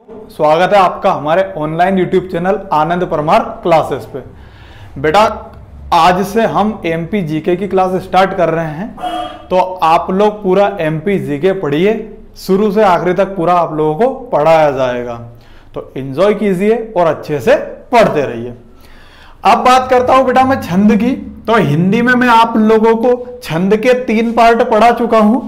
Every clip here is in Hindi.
स्वागत है आपका हमारे ऑनलाइन यूट्यूब चैनल आनंद परमार क्लासेस पे। बेटा आज से हम एमपी जीके की क्लास स्टार्ट कर रहे हैं, तो आप लोग पूरा एमपी जीके पढ़िए, शुरू से आखिरी तक पूरा आप लोगों को पढ़ाया जाएगा। तो एंजॉय कीजिए और अच्छे से पढ़ते रहिए। अब बात करता हूं बेटा मैं छंद की। तो हिंदी में मैं आप लोगों को छंद के 3 पार्ट पढ़ा चुका हूं।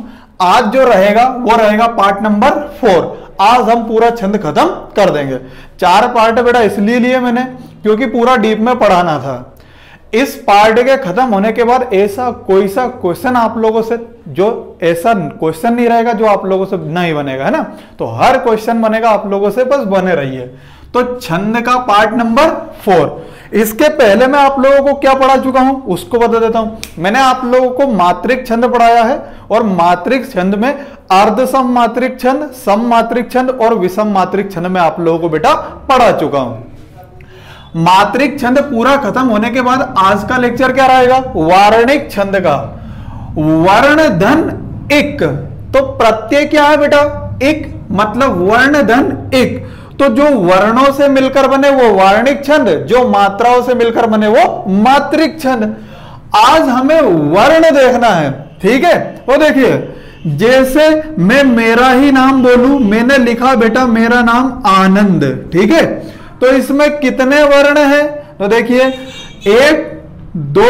आज जो रहेगा वो रहेगा पार्ट नंबर 4। आज हम पूरा छंद खत्म कर देंगे। 4 पार्ट बेटा इसलिए लिए मैंने क्योंकि पूरा डीप में पढ़ाना था। इस पार्ट के खत्म होने के बाद ऐसा कोई सा क्वेश्चन आप लोगों से जो ऐसा क्वेश्चन नहीं रहेगा जो आप लोगों से नहीं बनेगा, है ना। तो हर क्वेश्चन बनेगा आप लोगों से, बस बने रहिए। तो छंद का पार्ट नंबर 4। इसके पहले मैं आप लोगों को क्या पढ़ा चुका हूं उसको बता देता हूं। मैंने आप लोगों को मात्रिक छंद पढ़ाया है, और मात्रिक छंद में अर्ध सम मात्रिक छंद, सम मात्रिक छंद और विषम मात्रिक छंद में आप लोगों को बेटा पढ़ा चुका हूं। मात्रिक छंद पूरा खत्म होने के बाद आज का लेक्चर क्या रहेगा, वार्णिक छंद का। वर्ण धन इक, तो प्रत्यय क्या है बेटा, इक, मतलब वर्ण धन इक। तो जो वर्णों से मिलकर बने वो वार्णिक छंद, जो मात्राओं से मिलकर बने वो मात्रिक छंद। आज हमें वर्ण देखना है, ठीक है। वो देखिए, जैसे मैं मेरा ही नाम बोलूं, मैंने लिखा बेटा मेरा नाम आनंद, ठीक है। तो इसमें कितने वर्ण हैं, तो देखिए 1 2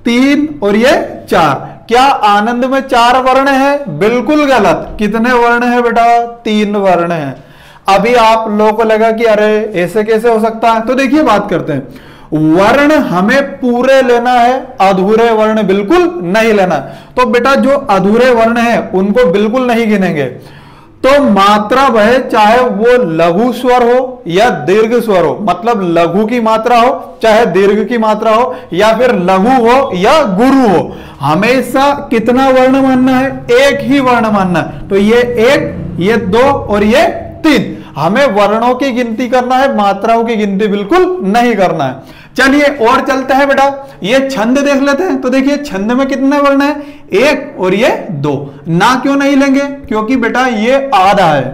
3 और ये 4। क्या आनंद में 4 वर्ण है? बिल्कुल गलत। कितने वर्ण है बेटा? 3 वर्ण है। अभी आप लोगों को लगा कि अरे ऐसे कैसे हो सकता है, तो देखिए बात करते हैं। वर्ण हमें पूरे लेना है, अधूरे वर्ण बिल्कुल नहीं लेना। तो बेटा जो अधूरे वर्ण है उनको बिल्कुल नहीं गिनेंगे। तो मात्रा वह, चाहे वो लघु स्वर हो या दीर्घ स्वर हो, मतलब लघु की मात्रा हो चाहे दीर्घ की मात्रा हो, या फिर लघु हो या गुरु हो, हमेशा कितना वर्ण मानना है? एक ही वर्ण मानना है। तो ये 1, ये 2 और ये 3। हमें वर्णों की गिनती करना है, मात्राओं की गिनती बिल्कुल नहीं करना है। चलिए और चलते हैं बेटा, ये छंद देख लेते हैं। तो देखिए छंद में कितने वर्ण है? 1 और ये 2। ना क्यों नहीं लेंगे? क्योंकि बेटा ये आधा है।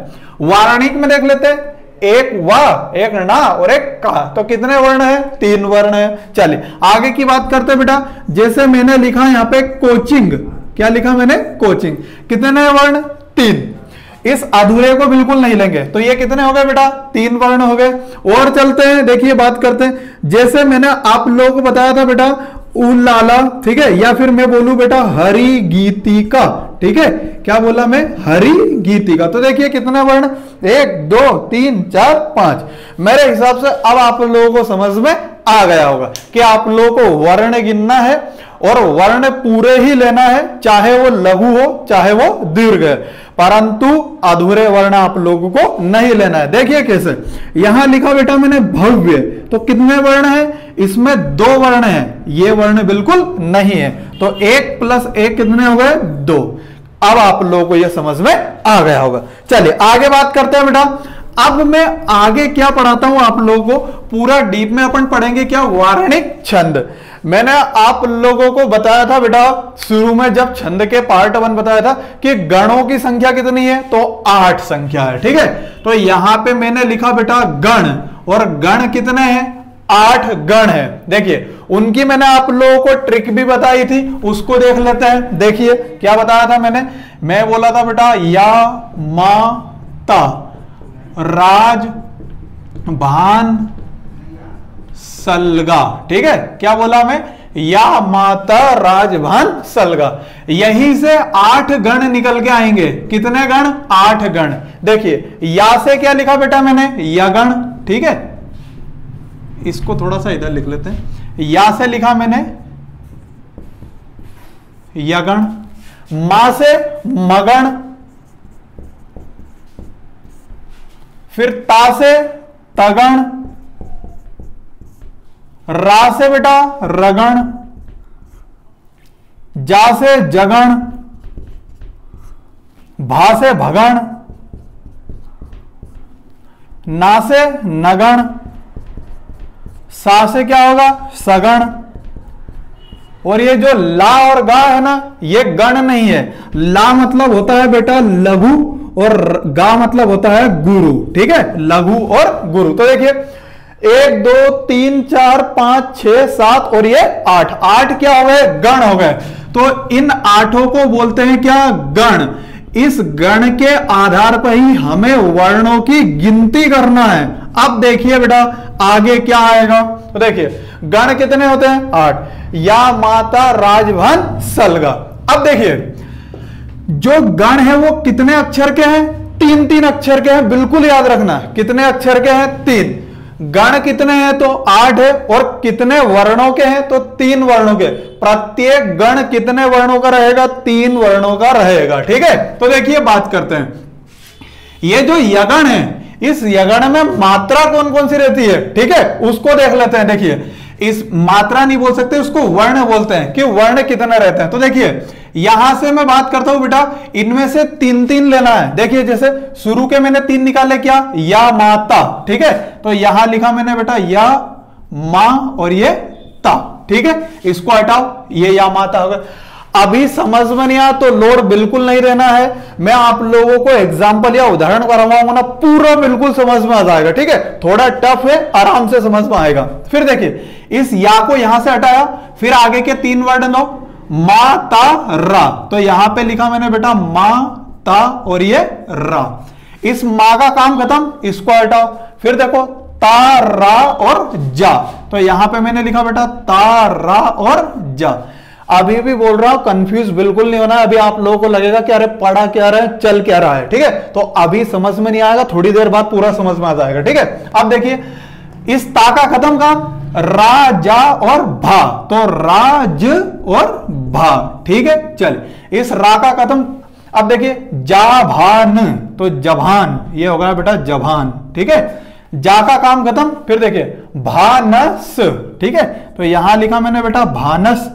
वार्णिक में देख लेते हैं, 1 वा, 1 ना और 1 का। तो कितने वर्ण है? 3 वर्ण है। चलिए आगे की बात करते हैं बेटा। जैसे मैंने लिखा यहाँ पे कोचिंग, क्या लिखा मैंने? कोचिंग। कितने वर्ण? 3। इस अधूरे को बिल्कुल नहीं लेंगे। तो ये कितने हो गए बेटा? 3 वर्ण हो गए। और चलते हैं, देखिए बात करते हैं। जैसे मैंने आप लोगों को बताया था बेटा उलाला, ठीक है, या फिर मैं बोलूं बेटा हरि गीतिका, ठीक है। क्या बोला मैं? हरि गीतिका। तो देखिए कितने वर्ण? 1 2 3 4 5। मेरे हिसाब से अब आप लोगों को समझ में आ गया होगा कि आप लोगों को वर्ण गिनना है और वर्ण पूरे ही लेना है, चाहे वो लघु हो चाहे वो दीर्घ है, परंतु अधूरे वर्ण आप लोगों को नहीं लेना है। देखिए कैसे, यहां लिखा बेटा मैंने भव्य, तो कितने वर्ण है? इसमें 2 वर्ण है, ये वर्ण बिल्कुल नहीं है। तो 1 + 1 कितने हो गए? 2। अब आप लोगों को यह समझ में आ गया होगा। चलिए आगे बात करते हैं बेटा। अब मैं आगे क्या पढ़ाता हूं आप लोगों को, पूरा डीप में अपन पढ़ेंगे क्या? वार्णिक छंद। मैंने आप लोगों को बताया था बेटा शुरू में जब छंद के पार्ट 1 बताया था कि गणों की संख्या कितनी है, तो 8 संख्या है, ठीक है। तो यहां पे मैंने लिखा बेटा गण, और गण कितने हैं? 8 गण है। देखिए उनकी मैंने आप लोगों को ट्रिक भी बताई थी, उसको देख लेते हैं। देखिए क्या बताया था मैंने, मैं बोला था बेटा या मा ता राज भान सलगा, ठीक है। क्या बोला मैं? या माता राजभान सलगा। यहीं से 8 गण निकल के आएंगे। कितने गण? 8 गण। देखिए या से क्या लिखा बेटा मैंने? यगण, ठीक है। इसको थोड़ा सा इधर लिख लेते हैं। या से लिखा मैंने यगण, मा से मगण, फिर ता से तगण, रा से बेटा रगण, जा से जगण, भा से भगण, ना से नगण, सा से क्या होगा? सगण, और ये जो ला और गा है ना, ये गण नहीं है। ला मतलब होता है बेटा लघु, और गा मतलब होता है गुरु, ठीक है, लघु और गुरु। तो देखिए 1 2 3 4 5 6 7 और ये 8, 8 क्या हो गए? गण हो गए। तो इन 8 को बोलते हैं क्या? गण। इस गण के आधार पर ही हमें वर्णों की गिनती करना है। अब देखिए बेटा आगे क्या आएगा। तो देखिए गण कितने होते हैं? 8। या माता राजभन सलगा। अब देखिए जो गण है वो कितने अक्षर के हैं? 3-3 अक्षर के हैं, बिल्कुल याद रखना। कितने अक्षर के हैं? 3। गण कितने हैं? तो 8 है। और कितने वर्णों के हैं? तो 3 वर्णों के। प्रत्येक गण कितने वर्णों का रहेगा? 3 वर्णों का रहेगा, ठीक है। तो देखिए बात करते हैं, ये जो यगण है, इस यगण में मात्रा कौन कौन सी रहती है, ठीक है, उसको देख लेते हैं। देखिए इस मात्रा नहीं बोल सकते, उसको वर्ण बोलते हैं कि वर्ण कितने रहते हैं। तो देखिए यहां से मैं बात करता हूं बेटा, इनमें से 3-3 लेना है। देखिए जैसे शुरू के मैंने 3 निकाले, क्या? या माता, ठीक है। तो यहां लिखा मैंने बेटा या मां और ये ता, ठीक है। इसको हटाओ, ये या माता हो गया। अभी समझ में नहीं आया तो लोड बिल्कुल नहीं रहना है। मैं आप लोगों को एग्जाम्पल या उदाहरण करवाऊंगा ना, पूरा बिल्कुल समझ में आ जाएगा, ठीक है। थोड़ा टफ है, आराम से समझ में आएगा। फिर देखिए इस या को यहां से हटाया, फिर आगे के 3 वर्ड लो, मा ता रा। तो यहां पे लिखा मैंने बेटा मा ता और ये रा। इस मा का काम खत्म, इसको हटाओ। फिर देखो ता रा और जा। तो यहां पे मैंने लिखा बेटा ता रा और जा। अभी भी बोल रहा हूं, कंफ्यूज बिल्कुल नहीं होना। अभी आप लोगों को लगेगा कि अरे पढ़ा क्या रहा है, चल क्या रहा है, ठीक है। तो अभी समझ में नहीं आएगा, थोड़ी देर बाद पूरा समझ में आ जाएगा, ठीक है। अब देखिए इस ता का खत्म काम, रा जा और भा। तो राज और भा, ठीक है। चल इस रा का खत्म। अब देखिए जा भान, तो जभान, ये हो गया बेटा जभान, ठीक है। जा का काम खत्म। फिर देखिए भानस, ठीक है। तो यहां लिखा मैंने बेटा भानस।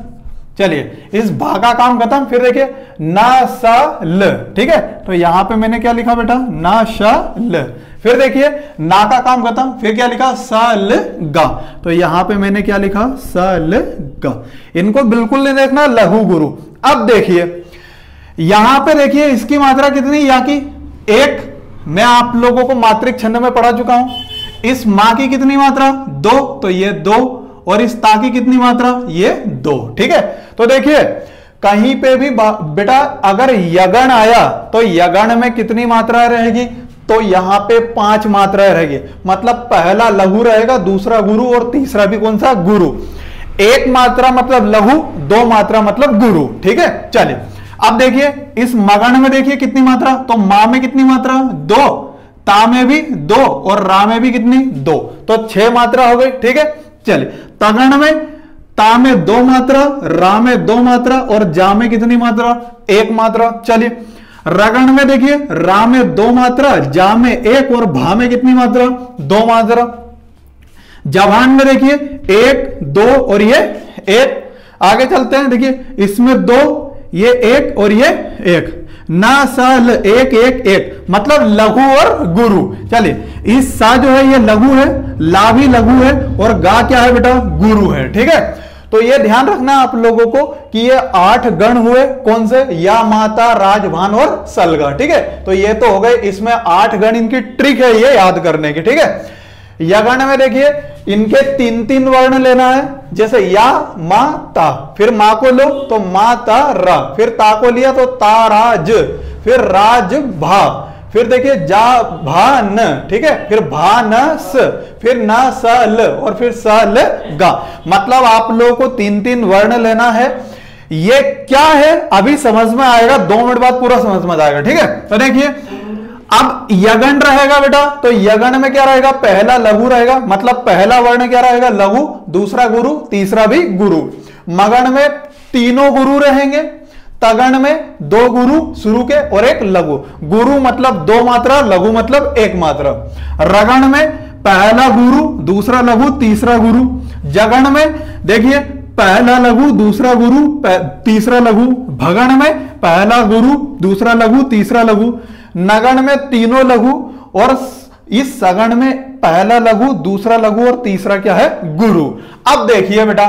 चलिए इस भा का काम खत्म। फिर देखिए ना सा ल, ठीक है। तो यहां पे मैंने क्या लिखा बेटा? ना सा ल। फिर देखिए ना का काम खत्म। फिर क्या लिखा? सा ल गा। तो यहां पे मैंने क्या लिखा? सा ल गा। इनको बिल्कुल नहीं देखना, लघु गुरु। अब देखिए यहां पे देखिए इसकी मात्रा कितनी? या की 1। मैं आप लोगों को मात्रिक छंद में पढ़ा चुका हूं। इस मां की कितनी मात्रा? 2। तो ये 2। और इस ता की कितनी मात्रा? ये 2, ठीक है। तो देखिए कहीं पे भी बेटा अगर यगण आया तो यगण में कितनी मात्रा रहेगी? तो यहां पे 5 मात्राएं रहेगी। मतलब पहला लघु रहेगा, दूसरा गुरु और तीसरा भी कौन सा? गुरु। 1 मात्रा मतलब लघु, 2 मात्रा मतलब गुरु, ठीक है। चलिए अब देखिए इस मगण में देखिए कितनी मात्रा? तो मां में कितनी मात्रा? 2। ता में भी 2 और रा में भी कितनी? 2। तो 6 मात्रा हो गई, ठीक है। चलिए तगण में ता में 2 मात्रा, रा में 2 मात्रा और जा में कितनी मात्रा? 1 मात्रा। चलिए रगण में देखिए रा में 2 मात्रा, जा में 1 और भा में कितनी मात्रा? 2 मात्रा। जभान में देखिए 1 2 और ये 1। आगे चलते हैं, देखिए इसमें 2, ये 1 और ये 1। ना सा ल 1 1 1 मतलब लघु और गुरु। चलिए इस सा जो है ये लघु है, ला भी लघु है और गा क्या है बेटा? गुरु है, ठीक है। तो ये ध्यान रखना आप लोगों को कि ये 8 गण हुए, कौन से? या माता राजभान और सलगा, ठीक है। तो ये तो हो गए, इसमें 8 गण, इनकी ट्रिक है ये याद करने की, ठीक है। यगण में देखिए इनके 3-3 वर्ण लेना है। जैसे या मा ता, फिर मां को लो तो मा ता रा, फिर ता को लिया तो ता राज, फिर राज भा, फिर देखिए जा भा न, ठीक है। फिर भा न स, फिर न स ल और फिर स ल गा। मतलब आप लोगों को 3-3 वर्ण लेना है। ये क्या है अभी समझ में आएगा, 2 मिनट बाद पूरा समझ में आएगा, ठीक है। तो देखिए अब यगण रहेगा बेटा, तो यगण में क्या रहेगा? पहला लघु रहेगा, मतलब पहला वर्ण क्या रहेगा? लघु, दूसरा गुरु, तीसरा भी गुरु। मगण में तीनों गुरु रहेंगे। तगण में 2 गुरु शुरू के और 1 लघु। गुरु मतलब 2 मात्रा, लघु मतलब 1 मात्रा। रगण में पहला गुरु, दूसरा लघु, तीसरा गुरु। जगण में देखिए पहला लघु, दूसरा गुरु, तीसरा लघु। भगण में पहला गुरु, दूसरा लघु, तीसरा लघु। नगण में तीनों लघु और इस सगण में पहला लघु, दूसरा लघु और तीसरा क्या है? गुरु। अब देखिए बेटा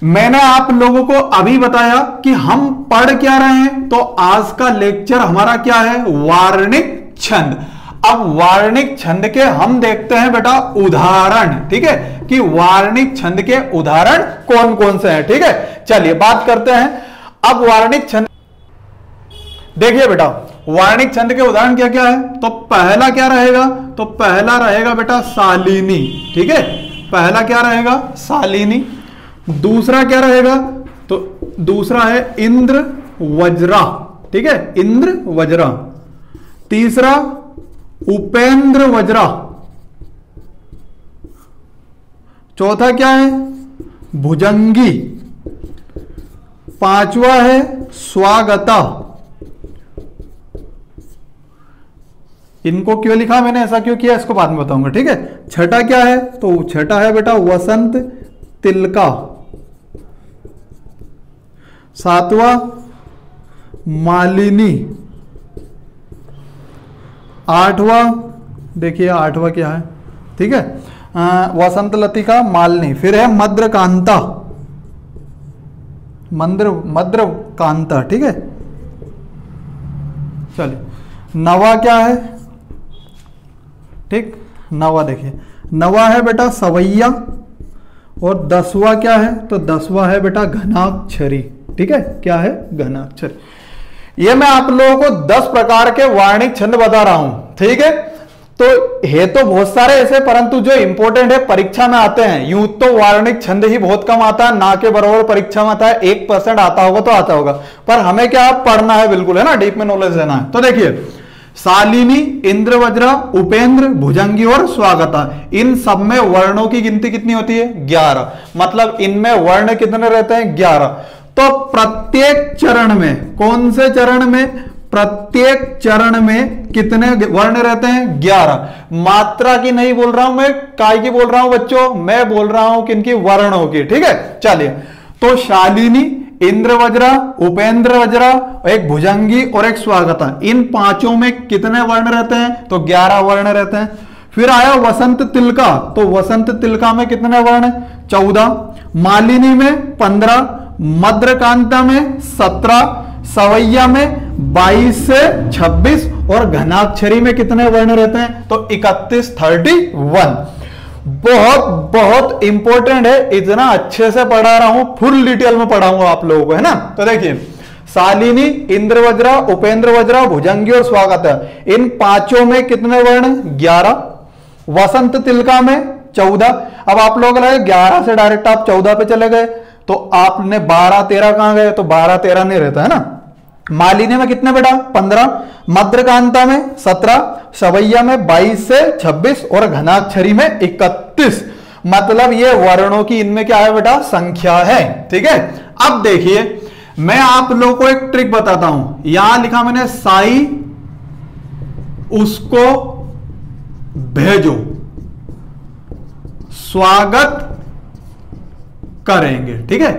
मैंने आप लोगों को अभी बताया कि हम पढ़ क्या रहे हैं, तो आज का लेक्चर हमारा क्या है, वार्णिक छंद। अब वार्णिक छंद के हम देखते हैं बेटा उदाहरण, ठीक है, कि वार्णिक छंद के उदाहरण कौन कौन से हैं, ठीक है। चलिए बात करते हैं अब वार्णिक छंद। देखिए बेटा वार्णिक छंद के उदाहरण क्या क्या है, तो पहला क्या रहेगा, तो पहला रहेगा बेटा शालिनी, ठीक है, पहला क्या रहेगा, शालिनी। दूसरा क्या रहेगा, तो दूसरा है इंद्र वज्रा, ठीक है, इंद्र वज्रा। तीसरा उपेंद्र वज्रा। चौथा क्या है, भुजंगी। पांचवा है स्वागता। इनको क्यों लिखा मैंने, ऐसा क्यों किया, इसको बाद में बताऊंगा, ठीक है। छठा क्या है, तो छठा है बेटा वसंत तिलका। सातवां मालिनी। आठवां, देखिए आठवां क्या है, ठीक है, वसंत लतिका मालिनी। फिर है मद्रकांता, मद्रकांता, ठीक है। चलिए नवा क्या है, ठीक, नवा देखिए, नवा है बेटा सवैया। और 10वां क्या है, तो 10वां है बेटा घनाक्षरी, ठीक है, क्या है, घनाक्षरी। ये मैं आप लोगों को 10 प्रकार के वार्णिक छंद बता रहा हूं, ठीक है। तो है तो बहुत सारे ऐसे, परंतु जो इंपॉर्टेंट है परीक्षा में आते हैं। यूं तो वार्णिक छंद ही बहुत कम आता है, ना के बराबर परीक्षा में आता है, 1% आता होगा तो आता होगा, पर हमें क्या पढ़ना है बिल्कुल, है ना, डीप में नॉलेज देना है। तो देखिए शालिनी, इंद्रवज्रा, उपेंद्र, भुजंगी और स्वागता, इन सब में वर्णों की गिनती कितनी होती है, 11। मतलब इनमें वर्ण कितने रहते हैं, 11। तो प्रत्येक चरण में, कौन से चरण में, प्रत्येक चरण में कितने वर्ण रहते हैं, 11। मात्रा की नहीं बोल रहा हूं मैं, काय की बोल रहा हूं बच्चों, मैं बोल रहा हूं किनकी, वर्णों की, ठीक है। चलिए तो शालिनी, इंद्रवज्रा, उपेंद्र वज्रा, एक भुजंगी और एक स्वागता, इन पांचों में कितने वर्ण रहते हैं, तो 11 वर्ण रहते हैं। फिर आया वसंत तिलका, तो वसंत तिलका में कितने वर्ण, 14। मालिनी में 15, मद्रकांता में 17, सवैया में 22 से 26 और घनाक्षरी में कितने वर्ण रहते हैं, तो 31, 31। बहुत बहुत इंपॉर्टेंट है, इतना अच्छे से पढ़ा रहा हूं, फुल डिटेल में पढ़ाऊंगा आप लोगों को, है ना। तो देखिए शालिनी, इंद्रवज्रा, उपेंद्र वज्रा, भुजंगी और स्वागता, इन पांचों में कितने वर्ण, 11। वसंत तिलका में 14। अब आप लोग लगे 11 से डायरेक्ट आप 14 पे चले गए, तो आपने 12, 13 कहां गए, तो 12, 13 नहीं रहता, है ना। मालिनी में कितने बेटा, 15। मद्रकांता में 17, सवैया में 22 से 26 और घनाक्षरी में 31। मतलब ये वर्णों की इनमें क्या है बेटा, संख्या है, ठीक है। अब देखिए मैं आप लोगों को एक ट्रिक बताता हूं। यहां लिखा मैंने साई उसको भेजो, स्वागत करेंगे, ठीक है।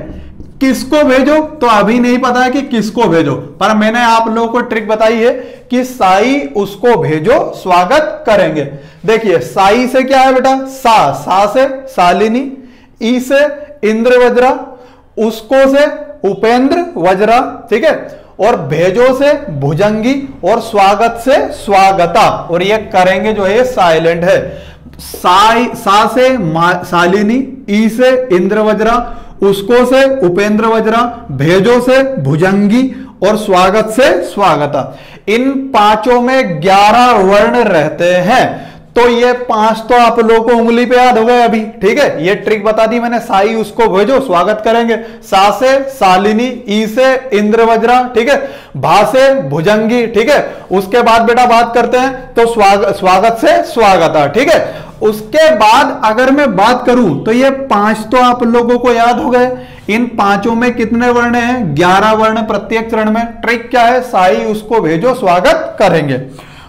किसको भेजो, तो अभी नहीं पता है कि किसको भेजो, पर मैंने आप लोगों को ट्रिक बताई है कि साई उसको भेजो, स्वागत करेंगे। देखिए साई से क्या है बेटा, सा से शालिनी, ई से इंद्रवज्रा, उसको से उपेंद्र वज्रा, ठीक है, और भेजो से भुजंगी और स्वागत से स्वागता, और ये करेंगे जो है साइलेंट है। सा से शालिनी, ई से इंद्रवज्रा, उसको से उपेंद्र वज्रा, भेजो से भुजंगी और स्वागत से स्वागता, इन पांचों में 11 वर्ण रहते हैं। तो ये 5 तो आप लोगों को उंगली पे याद हो गए अभी, ठीक है। ये ट्रिक बता दी मैंने, साई उसको भेजो, स्वागत करेंगे। सा से शालिनी, ई से इंद्रवज्रा, ठीक है, भा से भुजंगी, ठीक है। उसके बाद बेटा बात करते हैं तो स्वागत से स्वागता, ठीक है। उसके बाद अगर मैं बात करूं तो ये 5 तो आप लोगों को याद हो गए। इन पांचों में कितने वर्ण हैं, 11 वर्ण प्रत्येक चरण में। ट्रिक क्या है, साई उसको भेजो, स्वागत करेंगे।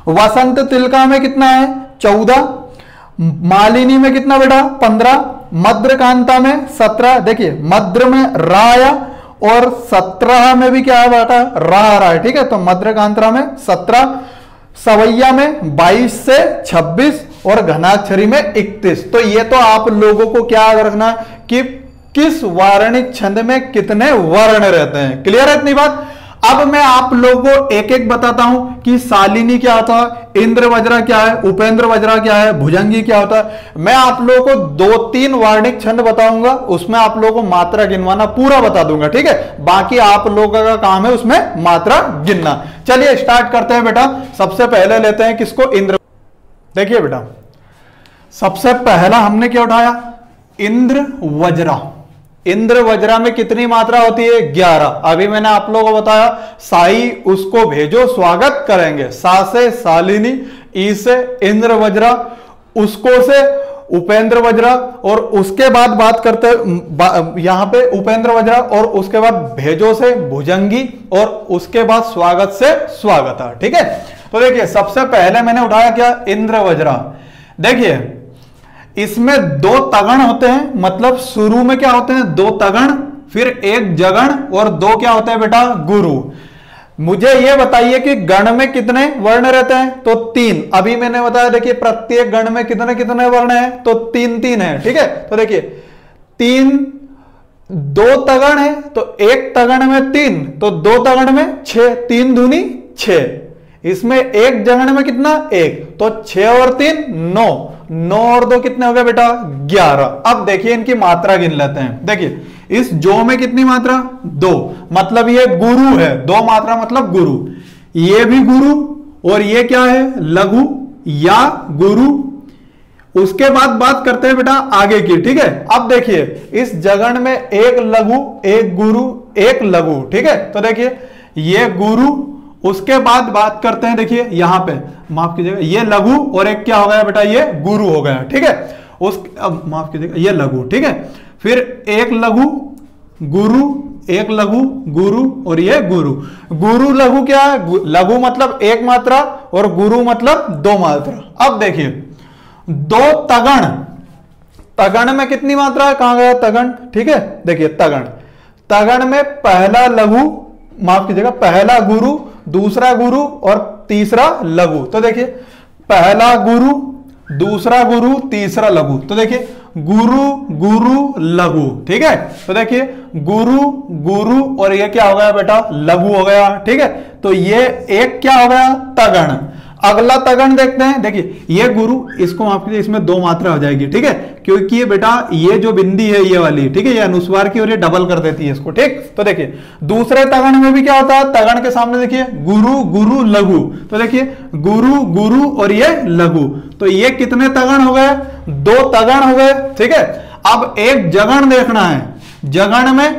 वसंत तिलका में कितना है, 14। मालिनी में कितना बेटा, 15। मद्रकांता में 17। देखिए मद्र में रा आया और 17 में भी क्या है बेटा, रा आ रहा है, ठीक है। तो मद्रकांता में 17, सवैया में 22 से 26 और घनाक्षरी में 31। तो ये तो आप लोगों को क्या याद रखना कि किस वार्णिक छंद में कितने वर्ण रहते हैं। क्लियर है इतनी बात। अब मैं आप लोगों को एक एक बताता हूं कि शालिनी क्या होता है, इंद्र वज्रा क्या है, उपेंद्र वज्रा क्या है, भुजंगी क्या होता है। मैं आप लोगों को 2-3 वार्णिक छंद बताऊंगा, उसमें आप लोगों को मात्रा गिनवाना पूरा बता दूंगा, ठीक है। बाकी आप लोगों का काम है उसमें मात्रा गिनना। चलिए स्टार्ट करते हैं बेटा। सबसे पहले लेते हैं किसको, इंद्र। देखिए बेटा, सबसे पहला हमने क्या उठाया, इंद्र वज्रा। इंद्र वज्रा में कितनी मात्रा होती है, 11। अभी मैंने आप लोगों को बताया, साई उसको भेजो स्वागत करेंगे, सा से शालिनी, ई से इंद्र वज्रा, उसको से उपेंद्र वज्रा, और उसके बाद बात करते यहां पे उपेंद्र वज्रा, और उसके बाद भेजो से भुजंगी, और उसके बाद स्वागत से स्वागता। ठीक है, तो देखिए सबसे पहले मैंने उठाया क्या, इंद्र वज्रा। देखिए इसमें 2 तगण होते हैं, मतलब शुरू में क्या होते हैं, 2 तगण, फिर 1 जगण, और 2 क्या होते हैं बेटा, गुरु। मुझे यह बताइए कि गण में कितने वर्ण रहते हैं, तो 3। अभी मैंने बताया देखिए प्रत्येक गण में कितने कितने वर्ण हैं, तो 3-3 है। ठीक है, तो देखिए 3, 2 तगण है तो 1 तगण में 3, तो 2 तगण में 6, 3 दूनी 6। इसमें 1 जगण में कितना, 1, तो 6 और 3 9, 9 और 2 कितने हो गए बेटा, 11। अब देखिए इनकी मात्रा गिन लेते हैं। देखिए इस जो में कितनी मात्रा, 2, मतलब ये गुरु है, 2 मात्रा मतलब गुरु। ये भी गुरु, और ये क्या है, लघु या गुरु। उसके बाद बात करते हैं बेटा आगे की। ठीक है, अब देखिए इस जगण में 1 लघु, 1 गुरु, 1 लघु। ठीक है, तो देखिए ये गुरु, उसके बाद बात करते हैं, देखिए यहां पे माफ कीजिएगा, ये लघु, और एक क्या हो गया बेटा, ये गुरु हो गया। ठीक है, अब माफ कीजिएगा, ये लघु। ठीक है, फिर 1 लघु गुरु, 1 लघु गुरु, और ये गुरु। गुरु लघु क्या है, लघु मतलब 1 मात्रा, और गुरु मतलब 2 मात्रा। अब देखिए 2 तगण, तगण में कितनी मात्रा है, कहां गया तगण। ठीक है, देखिए तगण, तगण में पहला लघु, माफ कीजिएगा, पहला गुरु, दूसरा गुरु और तीसरा लघु। तो देखिए पहला गुरु, दूसरा गुरु, तीसरा लघु। तो देखिए गुरु गुरु लघु। ठीक है, तो देखिए गुरु गुरु, और ये क्या हो गया बेटा, लघु हो गया। ठीक है, तो ये एक क्या हो गया, तगण। अगला तगण देखते हैं। देखिए ये गुरु, इसको माफ कीजिए, इसमें 2 मात्रा हो जाएगी। ठीक है, क्योंकि ये बेटा ये जो बिंदी है ये वाली, ठीक है, ये अनुस्वार की, और ये डबल कर देती है इसको। ठीक, तो देखिए दूसरे तगण में भी क्या होता है, तगण के सामने देखिए गुरु गुरु लघु। तो देखिए गुरु गुरु और ये लघु, तो ये कितने तगण हो गए, 2 तगण हो गए। ठीक है, अब एक जगण देखना है, जगण में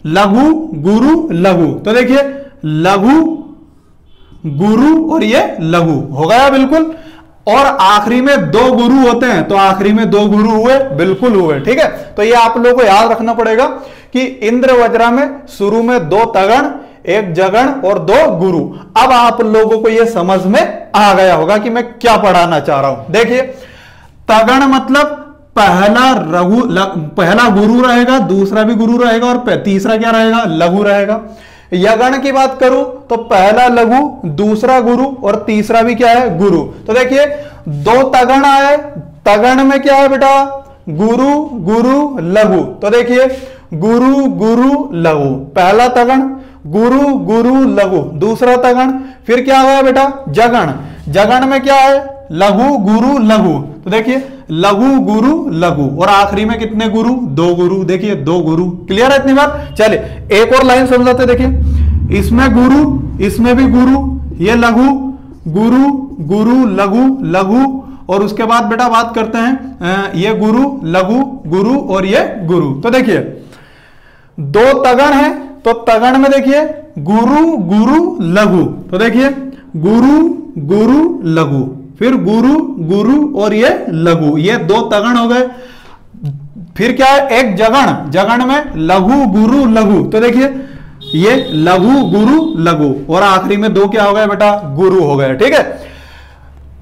लघु गुरु लघु। तो देखिए लघु गुरु और ये लघु हो गया बिल्कुल। और आखिरी में 2 गुरु होते हैं, तो आखिरी में 2 गुरु हुए, बिल्कुल हुए। ठीक है, तो ये आप लोगों को याद रखना पड़ेगा कि इंद्र वज्रा में शुरू में 2 तगण, 1 जगण और 2 गुरु। अब आप लोगों को ये समझ में आ गया होगा कि मैं क्या पढ़ाना चाह रहा हूं। देखिए तगण मतलब पहला गुरु रहेगा, दूसरा भी गुरु रहेगा, और तीसरा क्या रहेगा, लघु रहेगा। यगण की बात करूं तो पहला लघु, दूसरा गुरु, और तीसरा भी क्या है, गुरु। तो देखिए 2 तगण आए, तगण में क्या है बेटा, गुरु गुरु लघु। तो देखिए गुरु गुरु लघु, पहला तगण, गुरु गुरु लघु, दूसरा तगण, फिर क्या हुआ बेटा, जगण। जगण में क्या है, लघु गुरु लघु। तो देखिए लघु गुरु लघु, और आखिरी में कितने गुरु, 2 गुरु। देखिए 2 गुरु। क्लियर है इतनी बात। चलिए एक और लाइन समझाते, देखिए इसमें गुरु, इसमें भी गुरु, ये लघु गुरु गुरु लघु लघु, और उसके बाद बेटा बात करते हैं ये गुरु लघु गुरु और ये गुरु। तो देखिए 2 तगण है, तो तगण में देखिए गुरु गुरु लघु। तो देखिए गुरु गुरु लघु, फिर गुरु गुरु और ये लघु, ये 2 तगण हो गए। फिर क्या है, एक जगण, जगण में लघु गुरु लघु। तो देखिए ये लघु गुरु लघु, और आखिरी में 2 क्या हो गए बेटा, गुरु हो गए। ठीक है,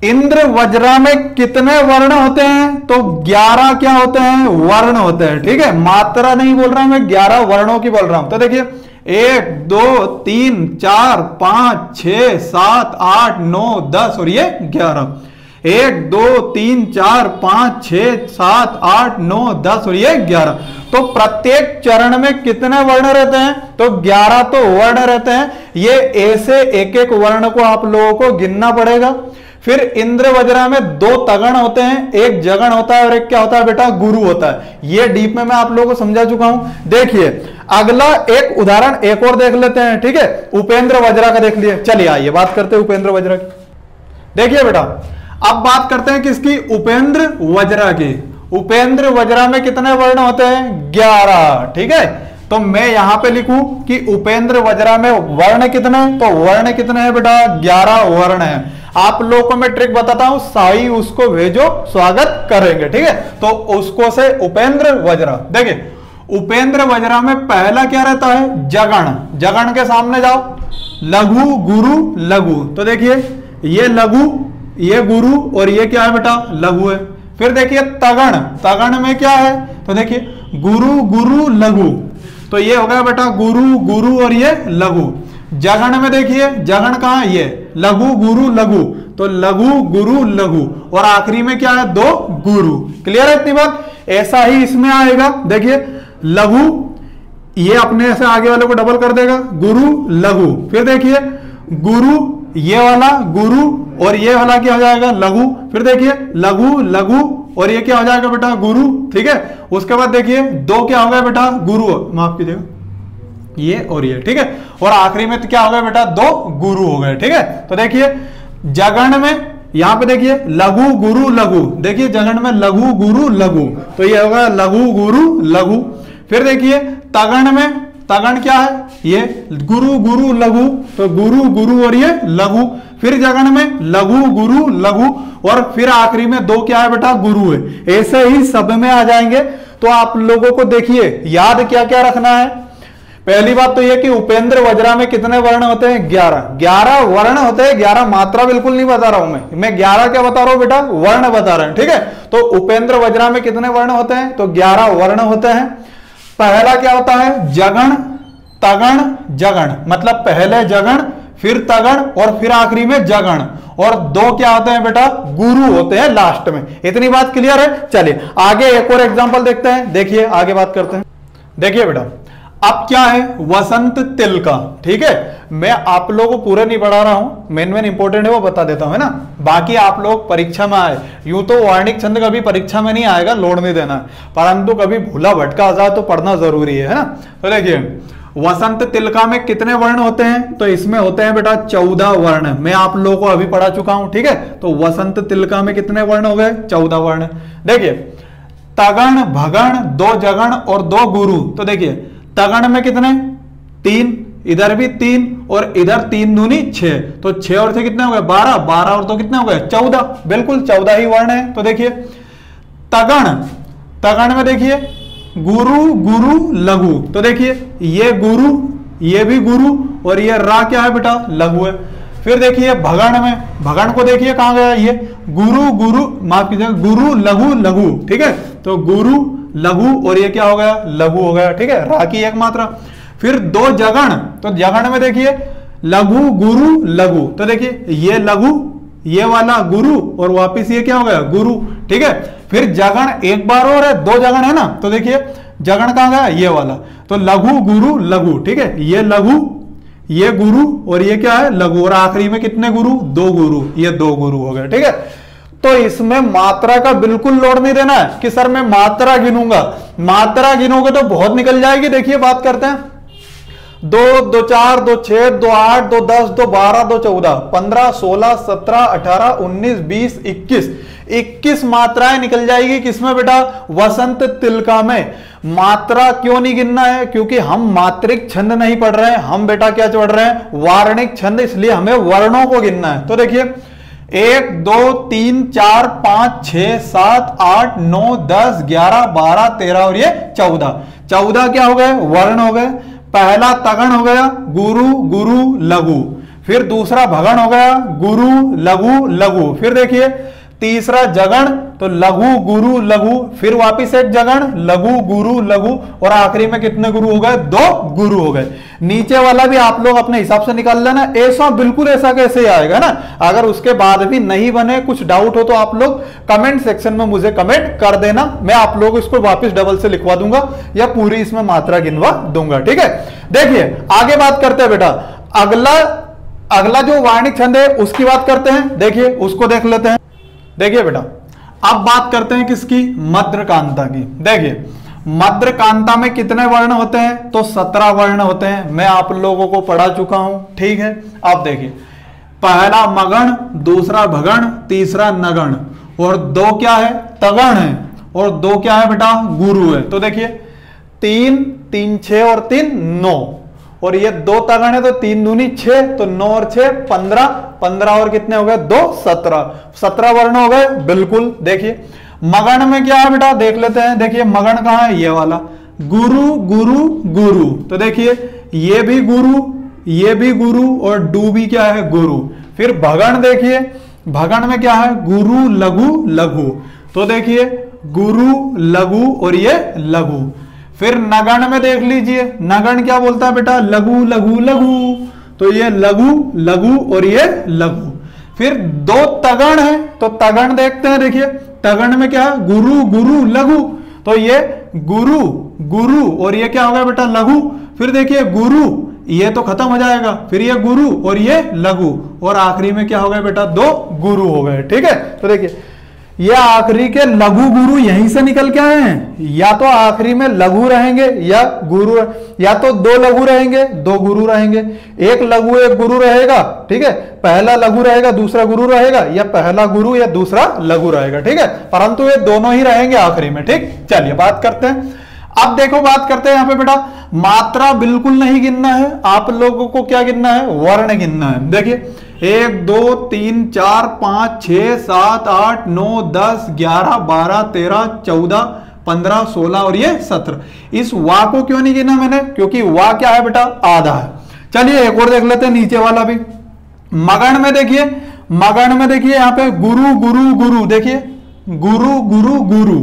इंद्र वज्रा में कितने वर्ण होते हैं, तो 11 क्या होते हैं, वर्ण होते हैं। ठीक है, मात्रा नहीं बोल रहा हूं मैं, 11 वर्णों की बोल रहा हूं। तो देखिए 1 2 3 4 5 6 7 8 9 10 और ये 11। 1 2 3 4 5 6 7 8 9 10 और ये 11। तो प्रत्येक चरण में कितने वर्ण रहते हैं? तो 11 तो वर्ण रहते हैं। ये ऐसे एक एक वर्ण को आप लोगों को गिनना पड़ेगा। फिर इंद्र वज्रा में 2 तगण होते हैं, एक जगण होता है और एक क्या होता है बेटा? गुरु होता है। ये डीप में मैं आप लोगों को समझा चुका हूं। देखिए अगला एक उदाहरण एक और देख लेते हैं, ठीक है? उपेंद्र वज्रा का देख लिए। चलिए आइए बात करते हैं उपेंद्र वज्रा की। देखिए बेटा अब बात करते हैं किसकी? उपेंद्र वज्रा की। उपेंद्र वज्रा में कितने वर्ण होते हैं? 11, ठीक है? तो मैं यहां पे लिखूं कि उपेंद्र वज्रा में वर्ण कितने? तो वर्ण कितने हैं बेटा? 11 वर्ण हैं। आप लोगों को मैं ट्रिक बताता हूं, सही उसको भेजो, स्वागत करेंगे, ठीक है? तो उसको से उपेंद्र वज्रा। देखिए उपेंद्र वज्रा में पहला क्या रहता है? जगण। जगण के सामने जाओ, लघु गुरु लघु। तो देखिए ये लघु, ये गुरु और ये क्या है बेटा? लघु है। फिर देखिए तगण। तगण में क्या है? तो देखिए गुरु गुरु लघु। तो ये हो गया बेटा गुरु गुरु और ये लघु। जगण में देखिए जगण कहां है? ये लघु गुरु लघु। तो लघु गुरु लघु और आखिरी में क्या है? 2 गुरु। क्लियर है इतनी बात? ऐसा ही इसमें आएगा। देखिए लघु, ये अपने से आगे वाले को डबल कर देगा, गुरु लघु। फिर देखिए गुरु, ये वाला गुरु और ये वाला क्या हो जाएगा? लघु। फिर देखिए लघु लघु और ये क्या हो जाएगा बेटा? गुरु, ठीक है? उसके बाद देखिए 2 क्या हो गया बेटा? गुरु, माफ कीजिएगा, ये और ये, ठीक है? और आखिरी में तो क्या हो गया बेटा? 2 गुरु हो गए, ठीक है? तो देखिए जगण में यहां पे देखिए लघु गुरु लघु। देखिए जगण में लघु गुरु लघु, तो ये होगा लघु गुरु लघु। फिर देखिए तगण में, तगण क्या है? ये गुरु गुरु लघु। तो गुरु गुरु और ये लघु। फिर जगण में लघु गुरु लघु और फिर आखिरी में 2 क्या है बेटा? गुरु है। ऐसे ही सब में आ जाएंगे। तो आप लोगों को देखिए याद क्या क्या रखना है। पहली बात तो यह कि उपेंद्र वज्रा में कितने वर्ण होते हैं? 11। 11 वर्ण होते हैं, 11 मात्रा बिल्कुल नहीं बता रहा हूं मैं 11 क्या बता रहा हूं बेटा? वर्ण बता रहे हैं, ठीक है? तो उपेंद्र वज्रा में कितने वर्ण होते हैं? तो 11 वर्ण होते हैं। पहला क्या होता है? जगण, तगण, जगण। मतलब पहले जगण, फिर तगण और फिर आखिरी में जगण। और 2 क्या होते हैं बेटा? गुरु होते हैं लास्ट में। इतनी बात क्लियर है? चलिए आगे एक और एग्जांपल देखते हैं। देखिए आगे बात करते हैं। देखिए बेटा अब क्या है? वसंत तिलका, ठीक है? मैं आप लोगों को पूरे नहीं पढ़ा रहा हूं, मेन इंपोर्टेंट है वो बता देता हूं, है ना? बाकी आप लोग परीक्षा में आए, यूं तो वार्णिक छंद कभी परीक्षा में नहीं आएगा, लोड नहीं देना, परंतु कभी भूला भटका आ जाए तो पढ़ना जरूरी है ना? तो देखिए वसंत तिलका में कितने वर्ण होते हैं? तो इसमें होते हैं बेटा 14 वर्ण। मैं आप लोगों को अभी पढ़ा चुका हूं, ठीक है? तो वसंत तिलका में कितने वर्ण हो गए? 14 वर्ण। देखिए तगण, भगण, 2 जगण और 2 गुरु। तो देखिए तगण में कितने? 3, इधर भी 3 और इधर 3 दूनी 6। तो 6 और 6 कितने हो गए? 12। 12 और 2 कितने हो गए? 14। बिल्कुल 14 ही वर्ण है। तो देखिए तगण, तगण में देखिए गुरु गुरु लघु। तो देखिए ये गुरु, ये भी गुरु और ये रा क्या है बेटा? लघु है। फिर देखिए भगण में, भगण को देखिए कहां गया? ये गुरु गुरु, माफ कीजिएगा, गुरु लघु लघु, ठीक है? तो गुरु लघु और ये क्या हो गया? लघु हो गया, ठीक है? रा की एक मात्रा। फिर 2 जगण। तो जगण में देखिए लघु गुरु लघु। तो देखिए ये लघु, ये वाला गुरु और वापिस ये क्या हो गया? गुरु, ठीक है? फिर जगण एक बार और है, 2 जगण है ना? तो देखिए जगण कहां गया? ये वाला। तो लघु गुरु लघु, ठीक है? ये लघु, ये गुरु और ये क्या है? लघु। और आखिरी में कितने गुरु? 2 गुरु। ये 2 गुरु हो गए, ठीक है? तो इसमें मात्रा का बिल्कुल लोड नहीं देना है कि सर मैं मात्रा गिनूंगा। मात्रा गिनोगे तो बहुत निकल जाएगी। देखिए बात करते हैं। 2 2 4 2 6 2 8 2 10 2 12 2 14 15 16 17 18 19 20 21 21 मात्राएं निकल जाएगी। किसमें बेटा? वसंत तिलका में। मात्रा क्यों नहीं गिनना है? क्योंकि हम मात्रिक छंद नहीं पढ़ रहे हैं, हम बेटा क्या पढ़ रहे हैं? वार्णिक छंद, इसलिए हमें वर्णों को गिनना है। तो देखिए 1 2 3 4 5 6 7 8 9 10 11 12 13 और ये 14। 14 क्या हो गए? वर्ण हो गए। पहला तगण हो गया गुरु गुरु लघु। फिर दूसरा भगण हो गया गुरु लघु लघु। फिर देखिए तीसरा जगण, तो लघु गुरु लघु, फिर वापिस एक जगण, लघु गुरु लघु, और आखिरी में कितने गुरु हो गए? 2 गुरु हो गए। नीचे वाला भी आप लोग अपने हिसाब से निकाल लेना। ऐसा बिल्कुल ऐसा कैसे आएगा ना। अगर उसके बाद भी नहीं बने, कुछ डाउट हो तो आप लोग कमेंट सेक्शन में मुझे कमेंट कर देना, मैं आप लोग इसको वापस डबल से लिखवा दूंगा या पूरी इसमें मात्रा गिनवा दूंगा। ठीक है, देखिए आगे बात करते हैं बेटा। अगला जो वार्णिक छंद है उसकी बात करते हैं। देखिए उसको देख लेते हैं। देखिए बेटा, अब बात करते हैं किसकी? मद्रकांता की। देखिए मद्रकांता में कितने वर्ण होते हैं? तो 17 वर्ण होते हैं। मैं आप लोगों को पढ़ा चुका हूं। ठीक है, अब देखिए, पहला मगण, दूसरा भगण, तीसरा नगण, और 2 क्या है? तगण है, और 2 क्या है बेटा? गुरु है। तो देखिए 3 3 6 और 3 9, और ये 2 तगण है तो 3 दूनी 6, तो 9 और 6 15, 15 और कितने हो गए? 2 17, 17 वर्ण हो गए। बिल्कुल। देखिए मगण में क्या है बेटा? देख लेते हैं। देखिए मगण कहां है? ये वाला, गुरु गुरु गुरु। तो देखिए ये भी गुरु, ये भी गुरु, और डू भी क्या है? गुरु। फिर भगण, देखिए भगण में क्या है? गुरु लघु लघु। तो देखिए गुरु लघु और ये लघु। फिर नगण में देख लीजिए, नगण क्या बोलता है बेटा? लघु लघु लघु। तो ये लघु लघु और ये लघु। फिर 2 तगण है, तो तगण देखते हैं। देखिए तगण में क्या है? गुरु गुरु लघु। तो ये गुरु गुरु और ये क्या हो गया बेटा? लघु। फिर देखिए गुरु, ये तो खत्म हो जाएगा, फिर ये गुरु और ये लघु, और आखिरी में क्या हो गया बेटा? 2 गुरु हो गए। ठीक है, तो देखिए ये आखिरी के लघु गुरु यहीं से निकल के आए हैं। या तो आखिरी में लघु रहेंगे या गुरु, या तो 2 लघु रहेंगे 2 गुरु रहेंगे, एक लघु एक गुरु रहेगा। ठीक है, पहला लघु रहेगा दूसरा गुरु रहेगा, या पहला गुरु या दूसरा लघु रहेगा। ठीक है, परंतु ये दोनों ही रहेंगे आखिरी में। ठीक, चलिए बात करते हैं। अब देखो बात करते हैं यहाँ पे बेटा, मात्रा बिल्कुल नहीं गिनना है आप लोगों को। क्या गिनना है? वर्ण गिनना है। देखिए 1 2 3 4 5 6 7 8 9 10 11 12 13 14 15 16 और ये 17। इस वा को क्यों नहीं गिना मैंने? क्योंकि वा क्या है बेटा? आधा है। चलिए एक और देख लेते हैं, नीचे वाला भी। मगण में देखिए, मगण में देखिए यहाँ पे गुरु गुरु गुरु। देखिए गुरु गुरु गुरु,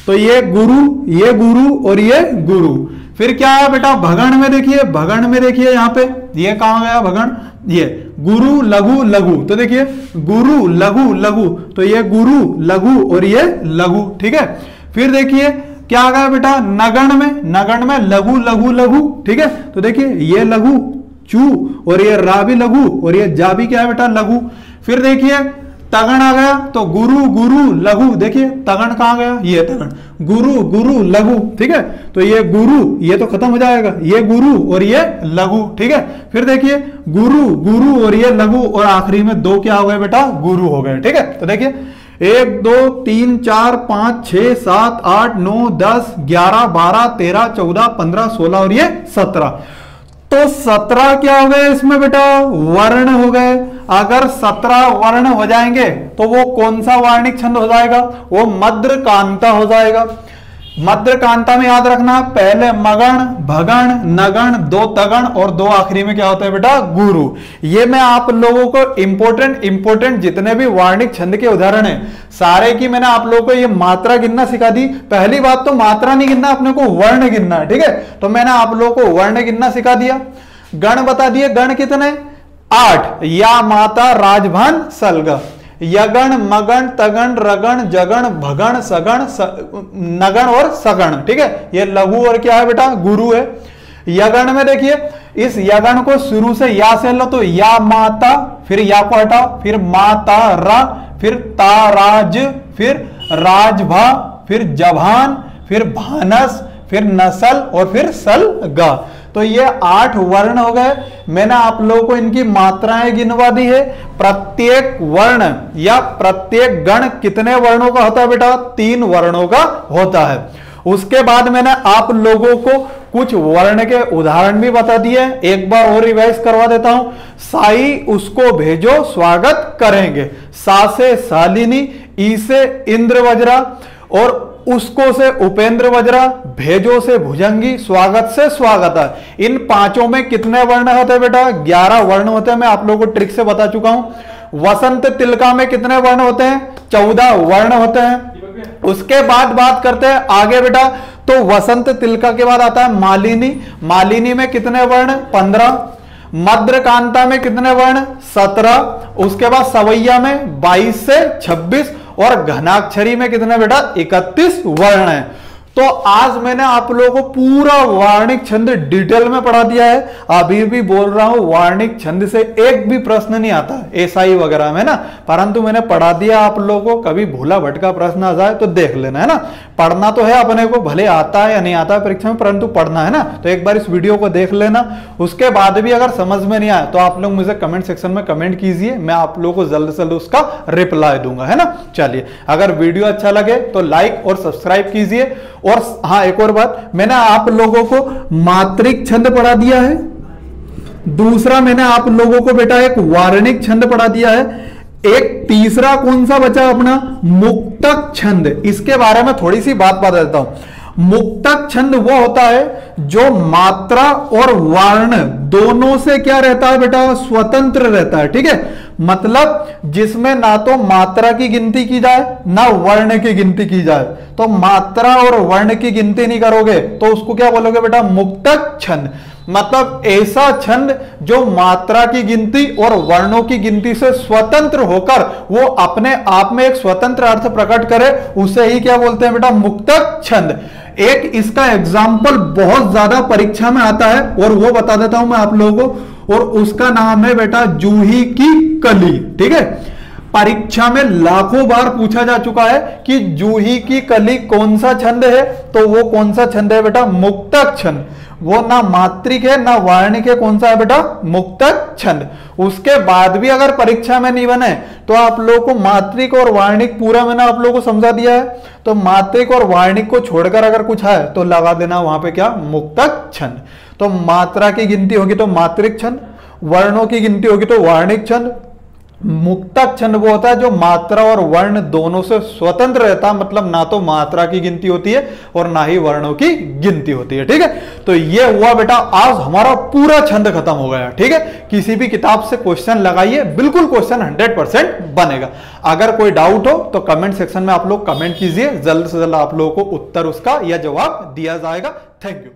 तो ये गुरु और ये गुरु। फिर क्या है बेटा? भगण में देखिए, भगण में देखिए यहाँ पे ये कहां गया भगण? ये गुरु लघु लघु। तो देखिए गुरु लघु लघु, तो ये गुरु लघु और ये लघु। ठीक है, फिर देखिए क्या आ गया बेटा? नगण में, नगण में लघु लघु लघु। ठीक है, तो देखिए ये लघु चू, और ये रा भी लघु, और ये जा भी क्या है बेटा? लघु। फिर देखिए तगण आ गया, तो गुरु गुरु लघु। देखिए तगण कहां गया? ये तगण, गुरु गुरु लघु। ठीक है, तो ये गुरु, ये तो खत्म हो जाएगा, ये गुरु और ये लघु। ठीक है, फिर देखिए गुरु गुरु और ये लघु, और आखिरी में 2 क्या हो गए बेटा? गुरु हो गए। ठीक है, तो देखिए 1 2 3 4 5 6 7 8 9 10 11 12 13 14 15 16 और ये 17। तो 17 क्या हो गए इसमें बेटा? वर्ण हो गए। अगर 17 वर्ण हो जाएंगे तो वो कौन सा वार्णिक छंद हो जाएगा? वो मद्रकांता हो जाएगा। मद्रकांता में याद रखना, पहले मगण भगण नगण 2 तगण और 2 आखिरी में क्या होता है बेटा? गुरु। ये मैं आप लोगों को इंपोर्टेंट जितने भी वार्णिक छंद के उदाहरण हैं सारे की मैंने आप लोगों को ये मात्रा गिनना सिखा दी। पहली बात तो मात्रा नहीं गिनना, अपने को वर्ण गिनना है। ठीक है, तो मैंने आप लोगों को वर्ण गिनना सिखा दिया। गण बता दिए, गण कितने? 8, या माता राजभान सलगा। यगण मगण तगण रगण जगण भगण सगण नगण और सगण। ठीक है, ये लघु और क्या है बेटा? गुरु है। यगण में देखिए, इस यगण को शुरू से या से लो, तो या माता, फिर या को हटाओ, फिर माता रा, फिर ताराज, फिर राजभा, फिर जभान, फिर भानस, फिर नसल और फिर सलगा। तो ये 8 वर्ण हो गए। मैंने आप लोगों को इनकी मात्राएं गिनवा दी है। प्रत्येक वर्ण या प्रत्येक गण कितने वर्णों का होता है बेटा? 3 वर्णों का होता है। उसके बाद मैंने आप लोगों को कुछ वर्ण के उदाहरण भी बता दिए। एक बार और रिवाइज करवा देता हूं। साई उसको भेजो स्वागत करेंगे, सा से शालिनी, ई से इंद्र वज्रा, और उसको से उपेंद्र वज्रा, भेजो से भुजंगी, स्वागत से स्वागत। इन 5 में कितने वर्ण होते हैं बेटा? 11 वर्ण होते हैं। मैं आप लोगों को ट्रिक से बता चुका हूं। वसंत तिलका में कितने वर्ण होते हैं? 14 वर्ण होते हैं। उसके बाद बात करते हैं आगे बेटा, तो वसंत तिलका के बाद आता है मालिनी। मालिनी में कितने वर्ण? 15। मद्रकांता में कितने वर्ण? 17। उसके बाद सवैया में 22 से 26 और घनाक्षरी में कितने बेटा? 31 वर्ण है। तो आज मैंने आप लोगों को पूरा वार्णिक छंद डिटेल में पढ़ा दिया है। अभी भी बोल रहा हूं वार्णिक छंद से एक भी प्रश्न नहीं आता एसआई वगैरह में ना, परंतु मैंने पढ़ा दिया आप लोगों को। कभी भूला भटका प्रश्न आ जाए तो देख लेना है ना। पढ़ना तो है अपने को, भले आता है या नहीं आता है परीक्षा में, परंतु पढ़ना है ना। तो एक बार इस वीडियो को देख लेना। उसके बाद भी अगर समझ में नहीं आया तो आप लोग मुझे कमेंट सेक्शन में कमेंट कीजिए, मैं आप लोगों को जल्द से जल्द उसका रिप्लाई दूंगा, है ना। चलिए, अगर वीडियो अच्छा लगे तो लाइक और सब्सक्राइब कीजिए। और हाँ, एक और बात, मैंने आप लोगों को मात्रिक छंद पढ़ा दिया है। दूसरा मैंने आप लोगों को बेटा एक वार्णिक छंद पढ़ा दिया है। एक तीसरा कौन सा बचा अपना? मुक्तक छंद। इसके बारे में थोड़ी सी बात बता देता हूं। मुक्तक छंद वो होता है जो मात्रा और वर्ण दोनों से क्या रहता है बेटा? स्वतंत्र रहता है, ठीक है। मतलब जिसमें ना तो मात्रा की गिनती की जाए ना वर्ण की गिनती की जाए। तो मात्रा और वर्ण की गिनती नहीं करोगे तो उसको क्या बोलोगे बेटा? मुक्तक छंद। मतलब ऐसा छंद जो मात्रा की गिनती और वर्णों की गिनती से स्वतंत्र होकर वो अपने आप में एक स्वतंत्र अर्थ प्रकट करे, उसे ही क्या बोलते हैं बेटा? मुक्तक छंद। एक इसका एग्जाम्पल बहुत ज्यादा परीक्षा में आता है और वो बता देता हूं मैं आप लोगों को, और उसका नाम है बेटा जूही की कली, ठीक है। परीक्षा में लाखों बार पूछा जा चुका है कि जूही की कली कौन सा छंद है, तो वो कौन सा छंद है बेटा? मुक्तक छंद। वो ना मात्रिक है ना वार्णिक है, कौन सा है बेटा? मुक्तक छंद। उसके बाद भी अगर परीक्षा में नहीं बने तो आप लोगों को मात्रिक और वार्णिक पूरा मैंने आप लोगों को समझा दिया है। तो मात्रिक और वार्णिक को छोड़कर अगर कुछ है तो लगा देना वहां पे क्या? मुक्तक छंद। तो मात्रा की गिनती होगी तो मात्रिक छंद, वर्णों की गिनती होगी तो वार्णिक छंद। मुक्तक छंद वो होता है जो मात्रा और वर्ण दोनों से स्वतंत्र रहता है। मतलब ना तो मात्रा की गिनती होती है और ना ही वर्णों की गिनती होती है, ठीक है। तो ये हुआ बेटा, आज हमारा पूरा छंद खत्म हो गया, ठीक है। किसी भी किताब से क्वेश्चन लगाइए, बिल्कुल क्वेश्चन 100% बनेगा। अगर कोई डाउट हो तो कमेंट सेक्शन में आप लोग कमेंट कीजिए, जल्द से जल्द आप लोगों को उत्तर उसका या जवाब दिया जाएगा। Thank you.